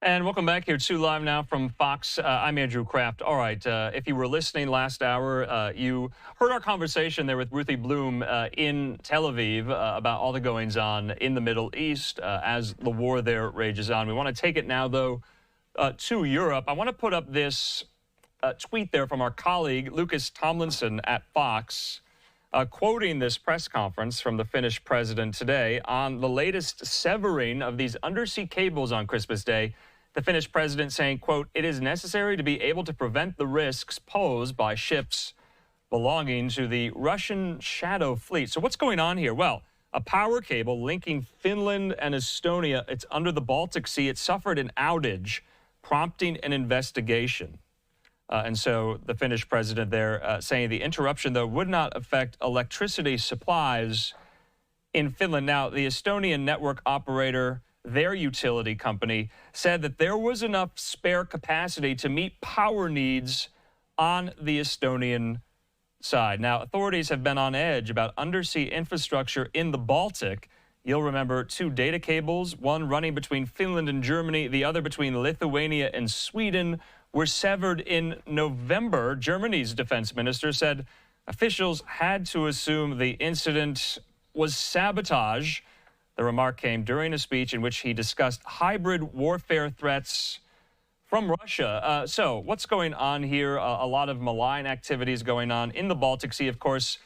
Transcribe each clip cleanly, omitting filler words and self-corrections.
And welcome back here to Live Now from Fox. I'm Andrew Kraft. All right, if you were listening last hour, you heard our conversation there with Ruthie Bloom in Tel Aviv about all the goings-on in the Middle East as the war there rages on. We want to take it now, though, to Europe. I want to put up this tweet there from our colleague, Lucas Tomlinson at Fox, quoting this press conference from the Finnish president today on the latest severing of these undersea cables on Christmas Day. The Finnish president saying, quote, "It is necessary to be able to prevent the risks posed by ships belonging to the Russian shadow fleet." So what's going on here? Well, a power cable linking Finland and Estonia, it's under the Baltic Sea. It suffered an outage, prompting an investigation. And so the Finnish president there saying the interruption, though, would not affect electricity supplies in Finland. Now, the Estonian network operator, their utility company, said that there was enough spare capacity to meet power needs on the Estonian side. Now, authorities have been on edge about undersea infrastructure in the Baltic. You'll remember two data cables, one running between Finland and Germany, the other between Lithuania and Sweden, were severed in November. Germany's defense minister said officials had to assume the incident was sabotage. The remark came during a speech in which he discussed hybrid warfare threats from Russia. So what's going on here? A lot of malign activities going on in the Baltic Sea, of course.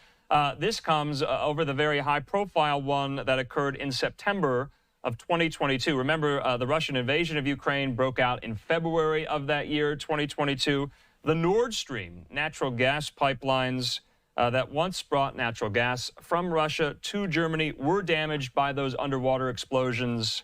This comes over the very high-profile one that occurred in September of 2022. Remember, the Russian invasion of Ukraine broke out in February of that year, 2022. The Nord Stream natural gas pipelines that once brought natural gas from Russia to Germany were damaged by those underwater explosions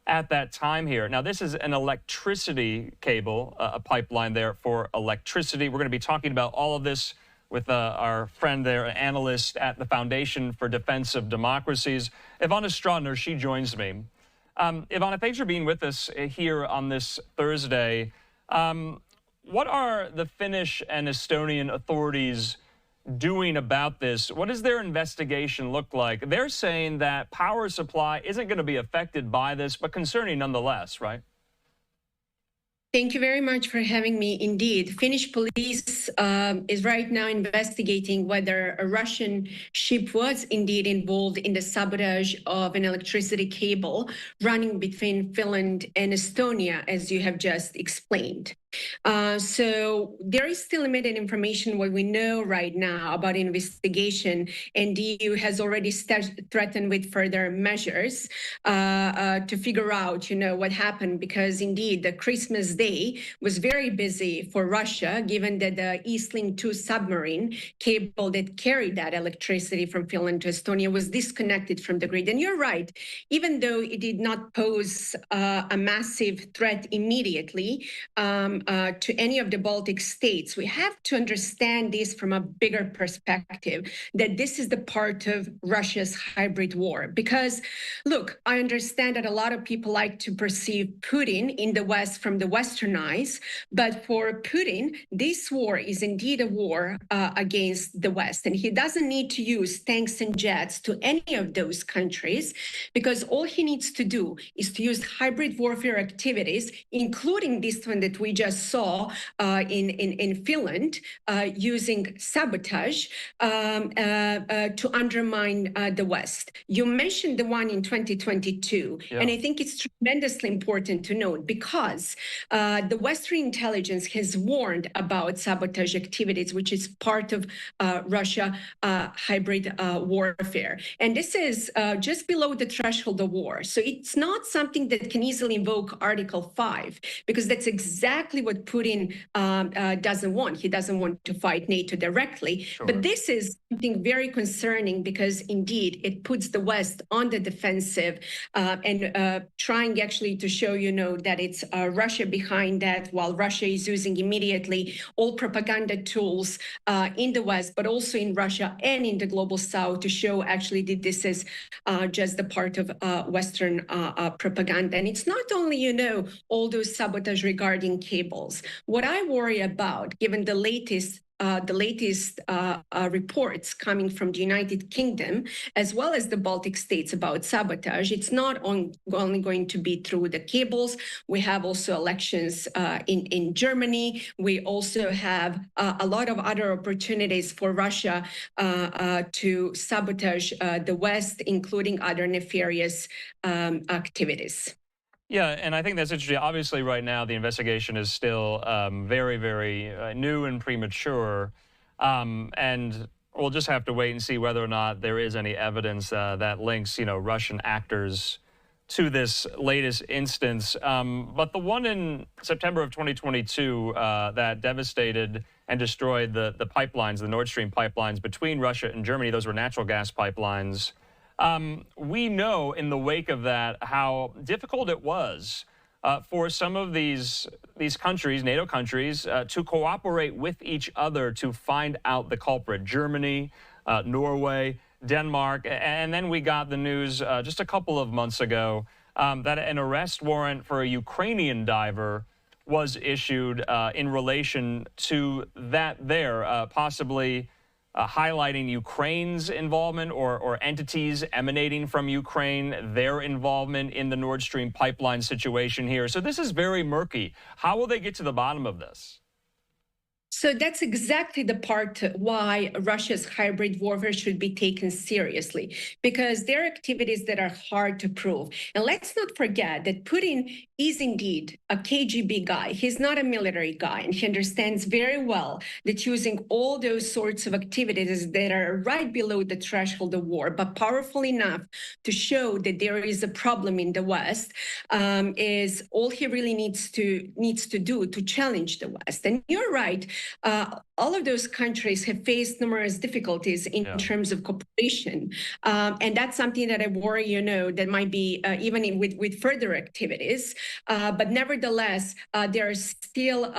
at that time here. Now, this is an electricity cable, a pipeline there for electricity. We're going to be talking about all of this with our friend there, an analyst at the Foundation for Defense of Democracies, Ivana Stradner. She joins me. Ivana, thanks for being with us here on this Thursday. What are the Finnish and Estonian authorities doing about this? What does their investigation look like? They're saying that power supply isn't going to be affected by this, but concerning nonetheless, right? Thank you very much for having me. Indeed, Finnish police is right now investigating whether a Russian ship was indeed involved in the sabotage of an electricity cable running between Finland and Estonia, as you have just explained. So there is still limited information what we know right now about investigation, and the EU has already threatened with further measures to figure out, what happened, because indeed the Christmas Day was very busy for Russia, given that the Eastlink 2 submarine cable that carried that electricity from Finland to Estonia was disconnected from the grid. And you're right, even though it did not pose a massive threat immediately, to any of the Baltic states, we have to understand this from a bigger perspective, that this is the part of Russia's hybrid war. Because, look, I understand that a lot of people like to perceive Putin in the West from the Western eyes, but for Putin, this war is indeed a war against the West. And he doesn't need to use tanks and jets to any of those countries, because all he needs to do is to use hybrid warfare activities, including this one that we just saw in Finland, using sabotage to undermine the West. You mentioned the one in 2022, and I think it's tremendously important to note, because the Western intelligence has warned about sabotage activities, which is part of Russia hybrid warfare. And this is just below the threshold of war. So it's not something that can easily invoke Article 5, because that's exactly what Putin doesn't want. He doesn't want to fight NATO directly. Sure. But this is something very concerning, because indeed it puts the West on the defensive and trying actually to show, that it's Russia behind that, while Russia is using immediately all propaganda tools in the West, but also in Russia and in the global South, to show actually that this is just the part of Western propaganda. And it's not only, all those sabotage regarding cables. What I worry about, given the latest the latest reports coming from the United Kingdom, as well as the Baltic states about sabotage, it's not only going to be through the cables. We have also elections in Germany. We also have a lot of other opportunities for Russia to sabotage the West, including other nefarious activities. Yeah, and I think that's interesting. Obviously, right now, the investigation is still very, very new and premature. And we'll just have to wait and see whether or not there is any evidence that links, Russian actors to this latest instance. But the one in September of 2022 that devastated and destroyed the pipelines, the Nord Stream pipelines between Russia and Germany, those were natural gas pipelines. We know in the wake of that how difficult it was for some of these countries, NATO countries, to cooperate with each other to find out the culprit. Germany, Norway, Denmark, and then we got the news just a couple of months ago that an arrest warrant for a Ukrainian diver was issued in relation to that there, possibly highlighting Ukraine's involvement or entities emanating from Ukraine, their involvement in the Nord Stream pipeline situation here. So this is very murky. How will they get to the bottom of this? So that's exactly the part why Russia's hybrid warfare should be taken seriously, because there are activities that are hard to prove. And let's not forget that Putin is indeed a KGB guy. He's not a military guy, and he understands very well that using all those sorts of activities that are right below the threshold of war, but powerful enough to show that there is a problem in the West, is all he really needs to do to challenge the West. And you're right. All of those countries have faced numerous difficulties in terms of cooperation. And that's something that I worry, that might be even with further activities. But nevertheless, there are still,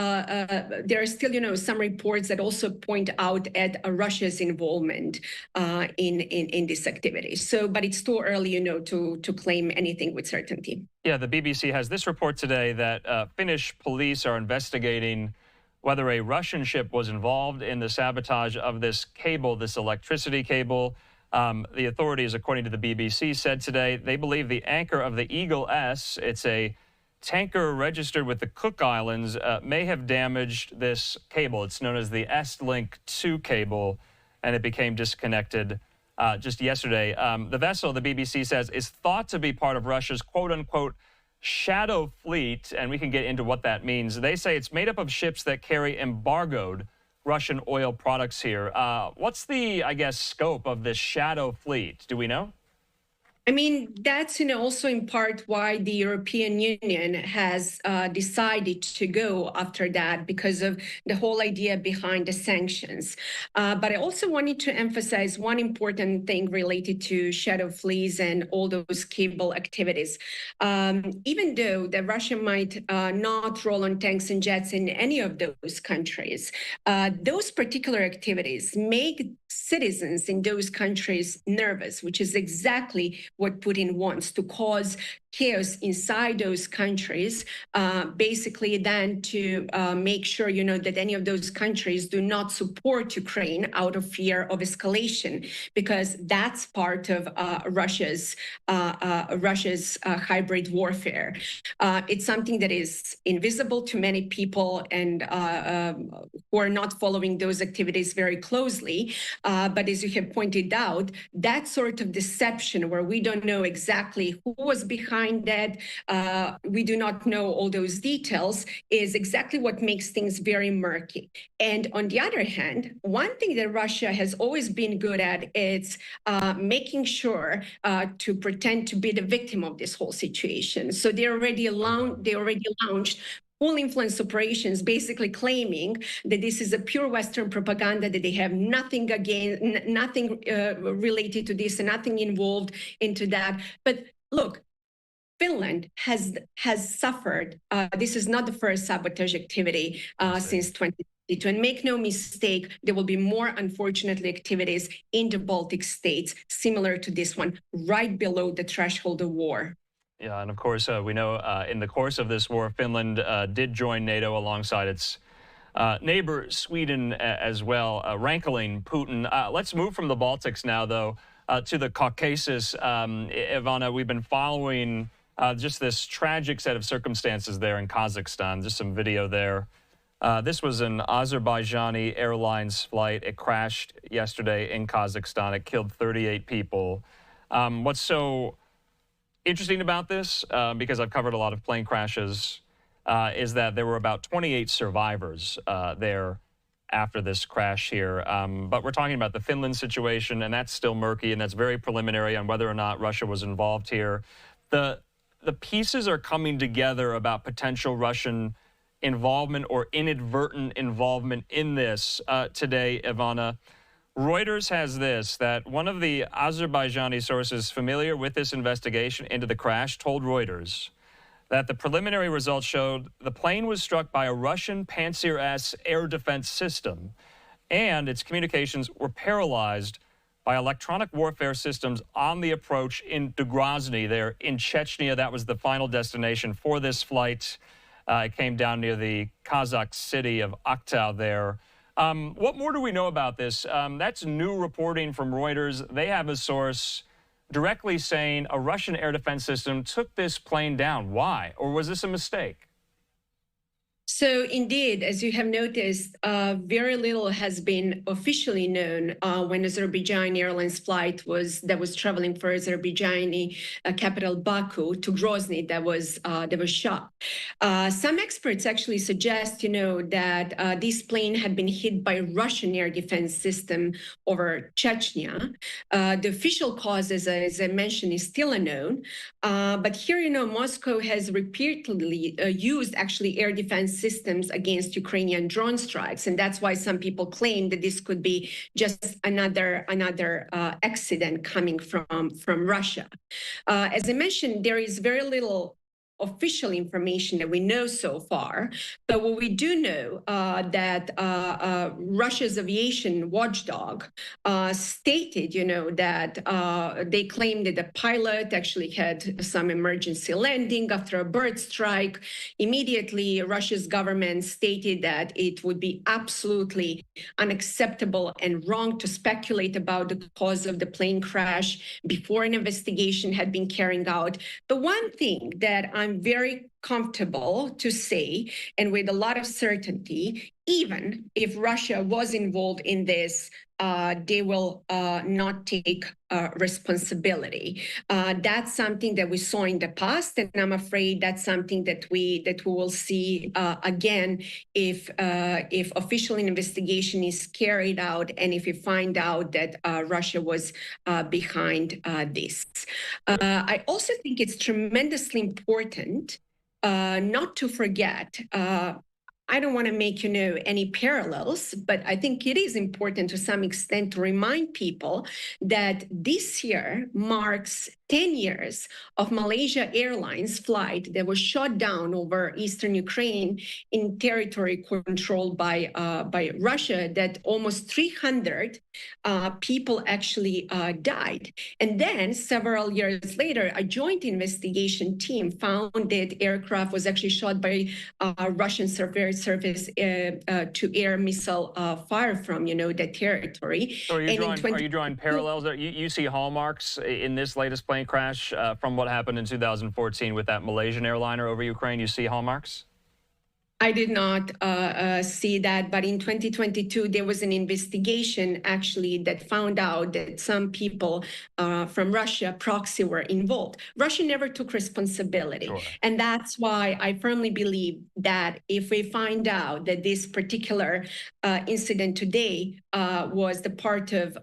some reports that also point out at Russia's involvement in this activity. So, but it's too early, to claim anything with certainty. Yeah, the BBC has this report today that Finnish police are investigating whether a Russian ship was involved in the sabotage of this cable, this electricity cable. The authorities, according to the BBC, said today they believe the anchor of the Eagle S, it's a tanker registered with the Cook Islands, may have damaged this cable. It's known as the S-Link 2 cable, and it became disconnected just yesterday. The vessel, the BBC says, is thought to be part of Russia's quote-unquote shadow fleet, and we can get into what that means. They say it's made up of ships that carry embargoed Russian oil products here. What's the, scope of this shadow fleet? Do we know? I mean, that's also in part why the European Union has decided to go after that, because of the whole idea behind the sanctions. But I also wanted to emphasize one important thing related to shadow fleets and all those cable activities. Even though that Russia might not roll on tanks and jets in any of those countries, those particular activities make citizens in those countries nervous, which is exactly what Putin wants, to cause chaos inside those countries, basically then to make sure, that any of those countries do not support Ukraine out of fear of escalation, because that's part of Russia's hybrid warfare. It's something that is invisible to many people and who are not following those activities very closely. But as you have pointed out, that sort of deception where we don't know exactly who was behind that, we do not know all those details, is exactly what makes things very murky. And on the other hand, one thing that Russia has always been good at is making sure to pretend to be the victim of this whole situation. So they already launched full influence operations, basically claiming that this is a pure Western propaganda, that they have nothing related to this and nothing involved into that. But look, Finland has suffered. This is not the first sabotage activity since 2022. And make no mistake, there will be more, unfortunately, activities in the Baltic states similar to this one, right below the threshold of war. Yeah, and of course, we know in the course of this war, Finland did join NATO alongside its neighbor Sweden as well, rankling Putin. Let's move from the Baltics now, though, to the Caucasus. Ivana, we've been following just this tragic set of circumstances there in Kazakhstan. Just some video there. This was an Azerbaijani Airlines flight. It crashed yesterday in Kazakhstan. It killed 38 people. What's so interesting about this, because I've covered a lot of plane crashes, is that there were about 28 survivors there after this crash here. But we're talking about the Finland situation, and that's still murky, and that's very preliminary on whether or not Russia was involved here. The pieces are coming together about potential Russian involvement or inadvertent involvement in this today, Ivana. Reuters has this, that one of the Azerbaijani sources familiar with this investigation into the crash told Reuters that the preliminary results showed the plane was struck by a Russian Pantsir-S air defense system, and its communications were paralyzed by electronic warfare systems on the approach into Grozny there in Chechnya. That was the final destination for this flight. It came down near the Kazakh city of Aktau there. What more do we know about this? That's new reporting from Reuters. They have a source directly saying a Russian air defense system took this plane down. Why? Or was this a mistake? So indeed, as you have noticed, very little has been officially known when Azerbaijani Airlines flight that was traveling for Azerbaijani capital Baku to Grozny that was shot. Some experts actually suggest, that this plane had been hit by Russian air defense system over Chechnya. The official cause, as I mentioned, is still unknown. But here, Moscow has repeatedly used actually air defense systems against Ukrainian drone strikes, and that's why some people claim that this could be just another accident coming from Russia. As I mentioned, there is very little official information that we know so far, but what we do know that Russia's aviation watchdog stated, that they claimed that the pilot actually had some emergency landing after a bird strike. Immediately, Russia's government stated that it would be absolutely unacceptable and wrong to speculate about the cause of the plane crash before an investigation had been carried out. The one thing that I'm very comfortable to say, and with a lot of certainty, even if Russia was involved in this, they will not take responsibility. That's something that we saw in the past, and I'm afraid that's something that we will see again if official investigation is carried out, and if we find out that Russia was behind this. I also think it's tremendously important not to forget. I don't want to make, any parallels, but I think it is important to some extent to remind people that this year marks 10 years of Malaysia Airlines flight that was shot down over eastern Ukraine in territory controlled by Russia, that almost 300 people actually died. And then several years later, a joint investigation team found that aircraft was actually shot by Russian surface to air missile fire from, that territory. So are you drawing parallels there? You see hallmarks in this latest plane crash from what happened in 2014 with that Malaysian airliner over Ukraine? You see hallmarks? I did not see that, but in 2022, there was an investigation actually that found out that some people from Russia proxy were involved. Russia never took responsibility. Sure. And that's why I firmly believe that if we find out that this particular incident today was the part of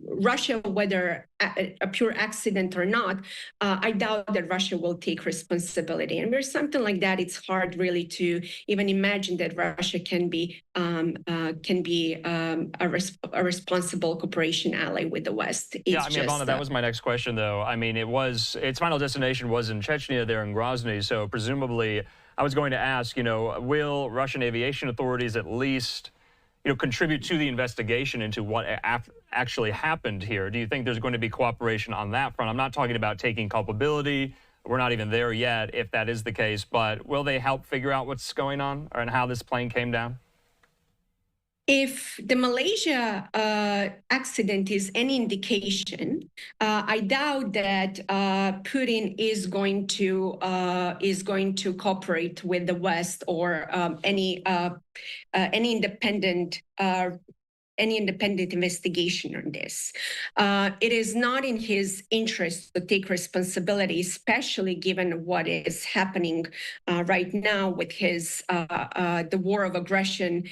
Russia, whether a pure accident or not, I doubt that Russia will take responsibility. And there's something like that, it's hard really to even imagine that Russia can be a responsible cooperation ally with the West. Ivana, that was my next question, though. I mean, its final destination was in Chechnya, there in Grozny. So presumably, I was going to ask, will Russian aviation authorities at least, contribute to the investigation into what actually happened here? Do you think there's going to be cooperation on that front? I'm not talking about taking culpability We're not even there yet, if that is the case, but will they help figure out what's going on and how this plane came down? If the Malaysia accident is any indication, I doubt that Putin is going to cooperate with the West or any independent investigation on this. It is not in his interest to take responsibility, especially given what is happening right now with the war of aggression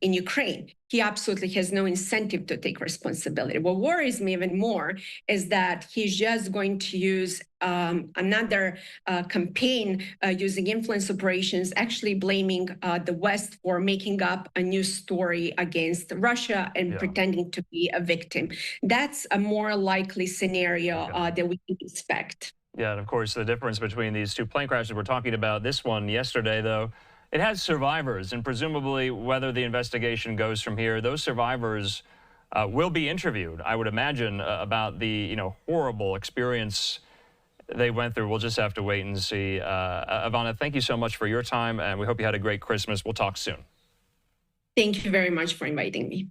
in Ukraine. He absolutely has no incentive to take responsibility. What worries me even more is that he's just going to use another campaign using influence operations, actually blaming the West for making up a new story against Russia and pretending to be a victim. That's a more likely scenario that we can expect. Yeah, and of course, the difference between these two plane crashes we're talking about, this one yesterday, though, it has survivors, and presumably, whether the investigation goes from here, those survivors will be interviewed, I would imagine, about the horrible experience they went through. We'll just have to wait and see. Ivana, thank you so much for your time, and we hope you had a great Christmas. We'll talk soon. Thank you very much for inviting me.